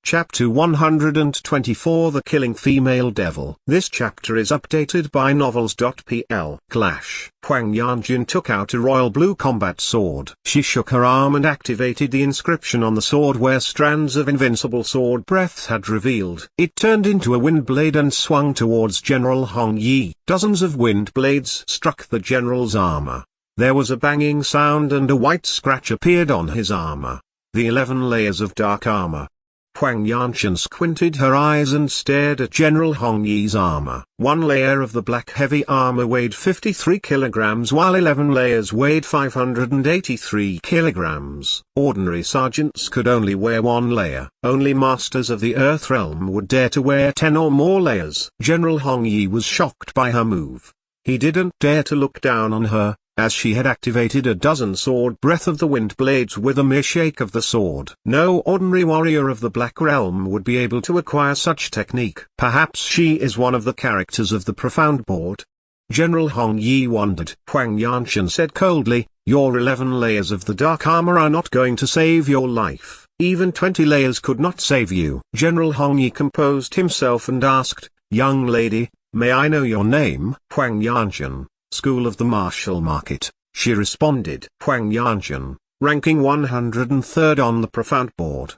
Chapter 124 The Killing Female Devil. This chapter is updated by Novels.pl. Clash. Huang Yanjun took out a royal blue combat sword. She shook her arm and activated the inscription on the sword where strands of invincible sword breath had revealed. It turned into a wind blade and swung towards General Hong Yi. Dozens of wind blades struck the general's armor. There was a banging sound and a white scratch appeared on his armor. The 11 layers of dark armor. Huang Yanjun squinted her eyes and stared at General Hong Yi's armor. One layer of the black heavy armor weighed 53 kilograms while 11 layers weighed 583 kilograms. Ordinary sergeants could only wear one layer. Only masters of the Earth Realm would dare to wear 10 or more layers. General Hong Yi was shocked by her move. He didn't dare to look down on her, as she had activated a dozen sword breath of the wind blades with a mere shake of the sword. No ordinary warrior of the Black Realm would be able to acquire such technique. Perhaps she is one of the characters of the Profound Board. General Hong Yi wondered. Huang Yanjun said coldly, "Your 11 layers of the dark armor are not going to save your life. Even 20 layers could not save you." General Hong Yi composed himself and asked, "Young lady, may I know your name?" Huang Yanjun. "School of the Martial Market," she responded. Huang Yanjun, ranking 103rd on the Profound Board.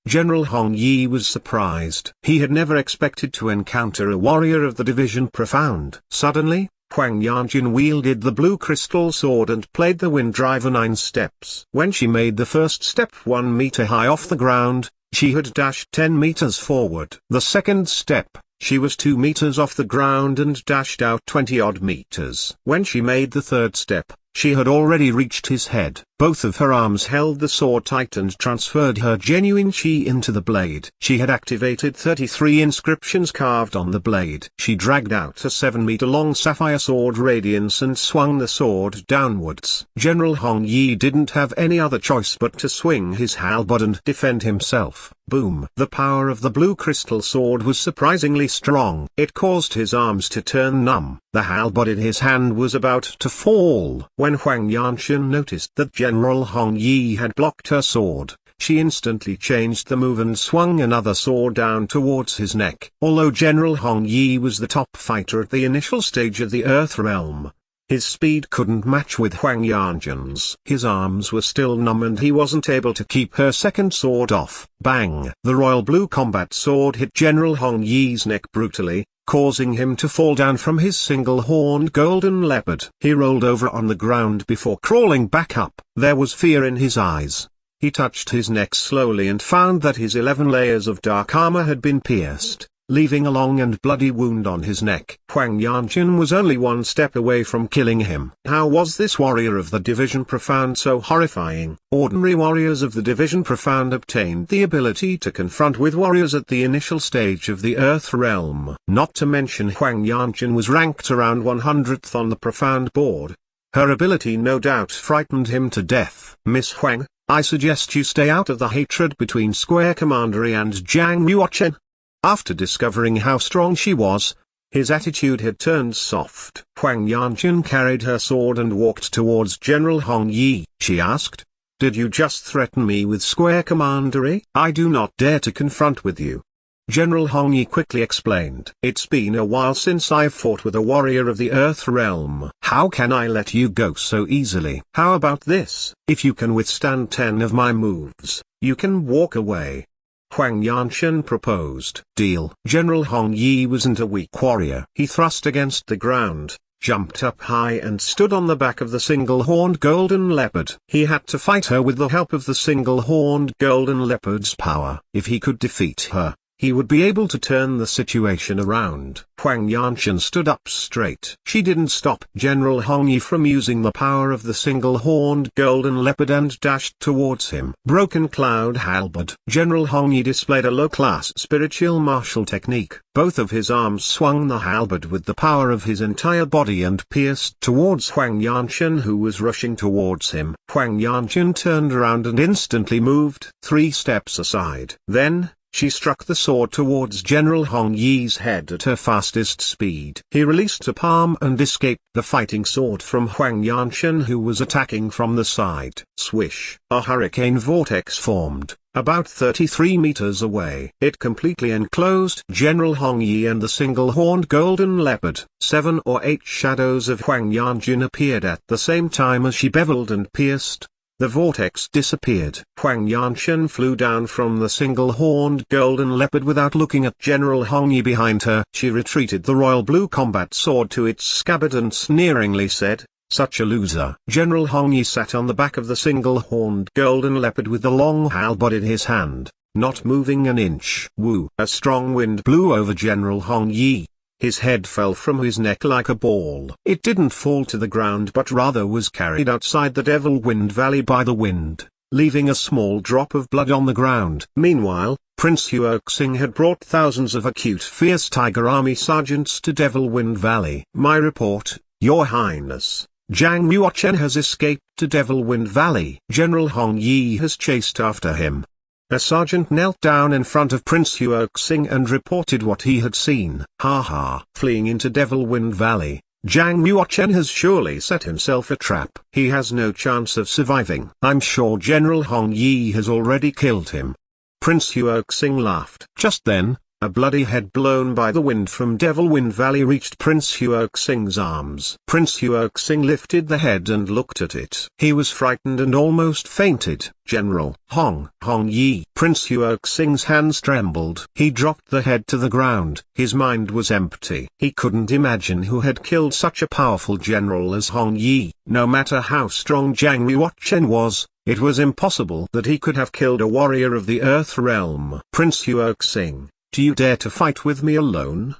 General Hong Yi was surprised. He had never expected to encounter a warrior of the division Profound. Suddenly, Huang Yanjun wielded the blue crystal sword and played the wind driver 9 steps. When she made the first step 1 meter high off the ground, she had dashed 10 meters forward. The second step, she was 2 meters off the ground and dashed out 20-odd meters. When she made the third step, she had already reached his head. Both of her arms held the sword tight and transferred her genuine chi into the blade. She had activated 33 inscriptions carved on the blade. She dragged out a 7-meter-long sapphire sword radiance and swung the sword downwards. General Hong Yi didn't have any other choice but to swing his halberd and defend himself. Boom! The power of the blue crystal sword was surprisingly strong. It caused his arms to turn numb. The halberd in his hand was about to fall. When Huang Yanjun noticed that General Hong Yi had blocked her sword, she instantly changed the move and swung another sword down towards his neck. Although General Hong Yi was the top fighter at the initial stage of the Earth Realm, his speed couldn't match with Huang Yanjun's. His arms were still numb and he wasn't able to keep her second sword off. Bang! The royal blue combat sword hit General Hong Yi's neck brutally, causing him to fall down from his single-horned golden leopard. He rolled over on the ground before crawling back up. There was fear in his eyes. He touched his neck slowly and found that his 11 layers of dark armor had been pierced, leaving a long and bloody wound on his neck. Huang Yanjun was only 1 step away from killing him. How was this warrior of the Division Profound so horrifying? Ordinary warriors of the Division Profound obtained the ability to confront with warriors at the initial stage of the Earth Realm. Not to mention Huang Yanjun was ranked around 100th on the Profound Board. Her ability no doubt frightened him to death. "Miss Huang, I suggest you stay out of the hatred between Square Commandery and Jiang Yuochen." After discovering how strong she was, his attitude had turned soft. Huang Yanjun carried her sword and walked towards General Hong Yi. She asked, "Did you just threaten me with Square Commandery? I do not dare to confront with you." General Hong Yi quickly explained, "It's been a while since I've fought with a warrior of the Earth Realm. How can I let you go so easily? How about this? If you can withstand 10 of my moves, you can walk away." Huang Yanjun proposed. "Deal." General Hong Yi wasn't a weak warrior. He thrust against the ground, jumped up high and stood on the back of the single-horned golden leopard. He had to fight her with the help of the single-horned golden leopard's power. If he could defeat her, he would be able to turn the situation around. Huang Yanjun stood up straight. She didn't stop General Hong Yi from using the power of the single-horned golden leopard and dashed towards him. Broken Cloud Halberd. General Hong Yi displayed a low-class spiritual martial technique. Both of his arms swung the halberd with the power of his entire body and pierced towards Huang Yanjun, who was rushing towards him. Huang Yanjun turned around and instantly moved 3 steps aside. Then, She struck the sword towards General Hong Yi's head at her fastest speed. He released a palm and escaped the fighting sword from Huang Yanchen, who was attacking from the side. Swish! A hurricane vortex formed, about 33 meters away. It completely enclosed General Hong Yi and the single-horned golden leopard. 7 or 8 shadows of Huang Yanjun appeared at the same time as she beveled and pierced. The vortex disappeared. Huang Yanchen flew down from the single-horned golden leopard without looking at General Hong Yi behind her. She retreated the royal blue combat sword to its scabbard and sneeringly said, "Such a loser." General Hong Yi sat on the back of the single-horned golden leopard with the long halberd in his hand, not moving an inch. Woo! A strong wind blew over General Hong Yi. His head fell from his neck like a ball. It didn't fall to the ground but rather was carried outside the Devil Wind Valley by the wind, leaving a small drop of blood on the ground. Meanwhile, Prince Huoxing had brought thousands of acute fierce Tiger Army sergeants to Devil Wind Valley. My report, Your Highness. Zhang Yuochen has escaped to Devil Wind Valley. General Hong Yi has chased after him. A sergeant knelt down in front of Prince Huoxing and reported what he had seen. Ha ha! Fleeing into Devil Wind Valley, Zhang Yuochen has surely set himself a trap. He has no chance of surviving. I'm sure General Hong Yi has already killed him. Prince Huoxing laughed. Just then, a bloody head blown by the wind from Devil Wind Valley reached Prince Huoxing's arms. Prince Huoxing lifted the head and looked at it. He was frightened and almost fainted. General Hong Yi. Prince Huoxing's hands trembled. He dropped the head to the ground. His mind was empty. He couldn't imagine who had killed such a powerful general as Hong Yi. No matter how strong Zhang Yuochen was, it was impossible that he could have killed a warrior of the Earth Realm. Prince Huoxing, do you dare to fight with me alone?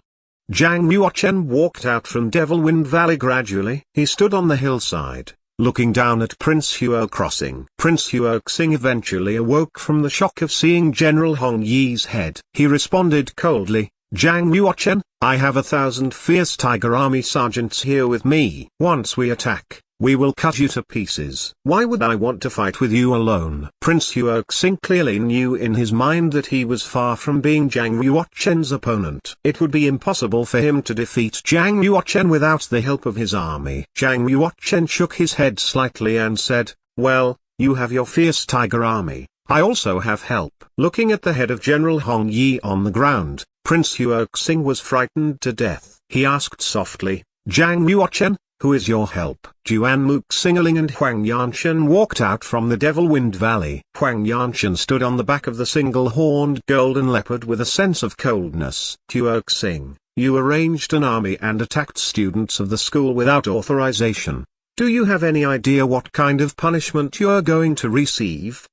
Zhang Yuochen walked out from Devil Wind Valley gradually. He stood on the hillside, looking down at Prince Huoxing. Prince Huoxing eventually awoke from the shock of seeing General Hong Yi's head. He responded coldly, Zhang Yuochen, I have 1,000 fierce Tiger Army sergeants here with me. Once we attack, we will cut you to pieces. Why would I want to fight with you alone? Prince Huoxing clearly knew in his mind that he was far from being Zhang Yuochen's opponent. It would be impossible for him to defeat Zhang Yuochen without the help of his army. Zhang Yuochen shook his head slightly and said, well, you have your fierce Tiger Army. I also have help. Looking at the head of General Hong Yi on the ground, Prince Huoxing was frightened to death. He asked softly, Zhang Yuochen, who is your help? Juan Muxingling and Huang Yanchen walked out from the Devil Wind Valley. Huang Yanchen stood on the back of the single-horned golden leopard with a sense of coldness. Huoxing, you arranged an army and attacked students of the school without authorization. Do you have any idea what kind of punishment you are going to receive?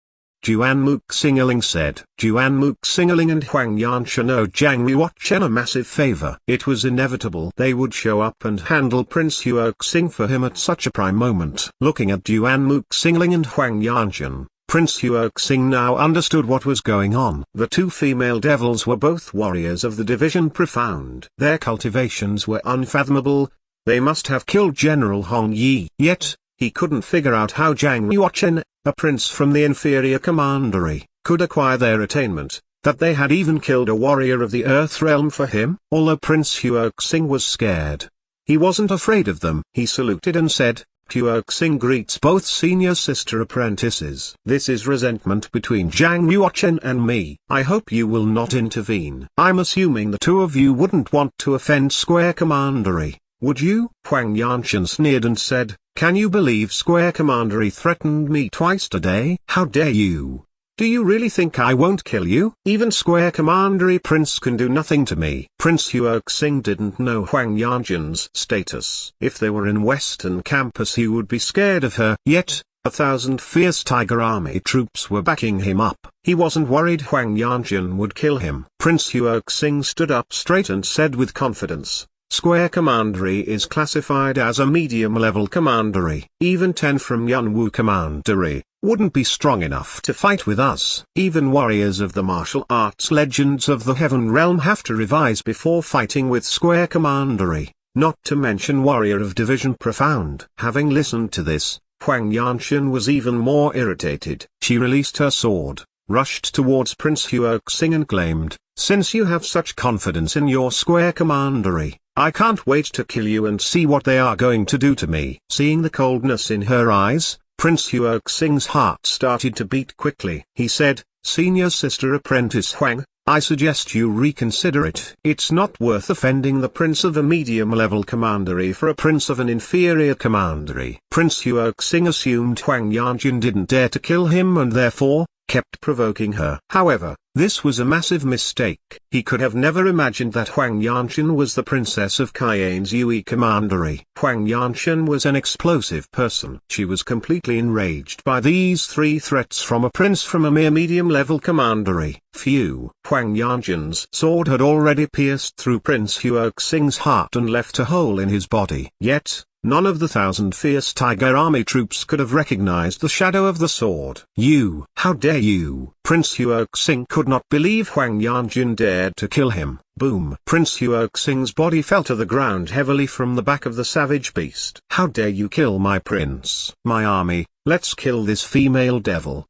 Juan Muxingling said. Juan Muxingling and Huang Yanchen owed Zhang Yuochen a massive favor. It was inevitable they would show up and handle Prince Huoxing for him at such a prime moment. Looking at Juan Muxingling and Huang Yanchen, Prince Huoxing now understood what was going on. The two female devils were both warriors of the Division Profound. Their cultivations were unfathomable. They must have killed General Hong Yi. Yet, he couldn't figure out how Zhang Yuochen, a prince from the inferior commandery, could acquire their attainment, that they had even killed a warrior of the Earth Realm for him. Although Prince Huoxing was scared, he wasn't afraid of them. He saluted and said, Huoxing greets both senior sister apprentices. This is resentment between Zhang Yuochen and me. I hope you will not intervene. I'm assuming the two of you wouldn't want to offend Square Commandery, would you? Huang Yanchen sneered and said, can you believe Square Commandery threatened me twice today? How dare you? Do you really think I won't kill you? Even Square Commandery Prince can do nothing to me. Prince Huoxing didn't know Huang Yanchen's status. If they were in Western Campus he would be scared of her. Yet, 1,000 fierce Tiger Army troops were backing him up. He wasn't worried Huang Yanchen would kill him. Prince Huoxing stood up straight and said with confidence, Square Commandery is classified as a medium-level commandery. Even 10 from Yunwu Commandery wouldn't be strong enough to fight with us. Even warriors of the martial arts legends of the Heaven Realm have to revise before fighting with Square Commandery, not to mention warrior of Division Profound. Having listened to this, Huang Yanchen was even more irritated. She released her sword, rushed towards Prince Huoxing and claimed, "Since you have such confidence in your square commandery, I can't wait to kill you and see what they are going to do to me." Seeing the coldness in her eyes, Prince Huoxing's heart started to beat quickly. He said, "Senior Sister Apprentice Huang, I suggest you reconsider it. It's not worth offending the prince of a medium-level commandery for a prince of an inferior commandery." Prince Huoxing assumed Huang Yanjun didn't dare to kill him and therefore, kept provoking her. However, this was a massive mistake. He could have never imagined that Huang Yanjun was the princess of Cayenne's Yue commandery. Huang Yanjun was an explosive person. She was completely enraged by these three threats from a prince from a mere medium-level commandery. Phew! Huang Yanjun's sword had already pierced through Prince Huoxing's heart and left a hole in his body. Yet, none of the 1,000 fierce Tiger Army troops could have recognized the shadow of the sword. "You! How dare you!" Prince Huoxing could not believe Huang Yanjun dared to kill him. Boom! Prince Huoxing's body fell to the ground heavily from the back of the savage beast. "How dare you kill my prince? My army, let's kill this female devil!"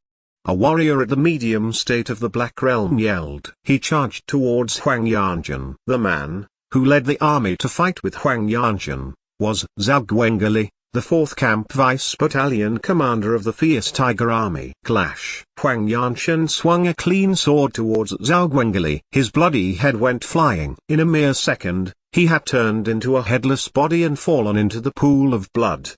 A warrior at the medium state of the Black Realm yelled. He charged towards Huang Yanjun. The man, who led the army to fight with Huang Yanjun, was Zhao Guengali, the 4th Camp Vice Battalion commander of the Fierce Tiger Army. Clash! Huang Yanjun swung a clean sword towards Zhao Guengali. His bloody head went flying. In a mere second, he had turned into a headless body and fallen into the pool of blood.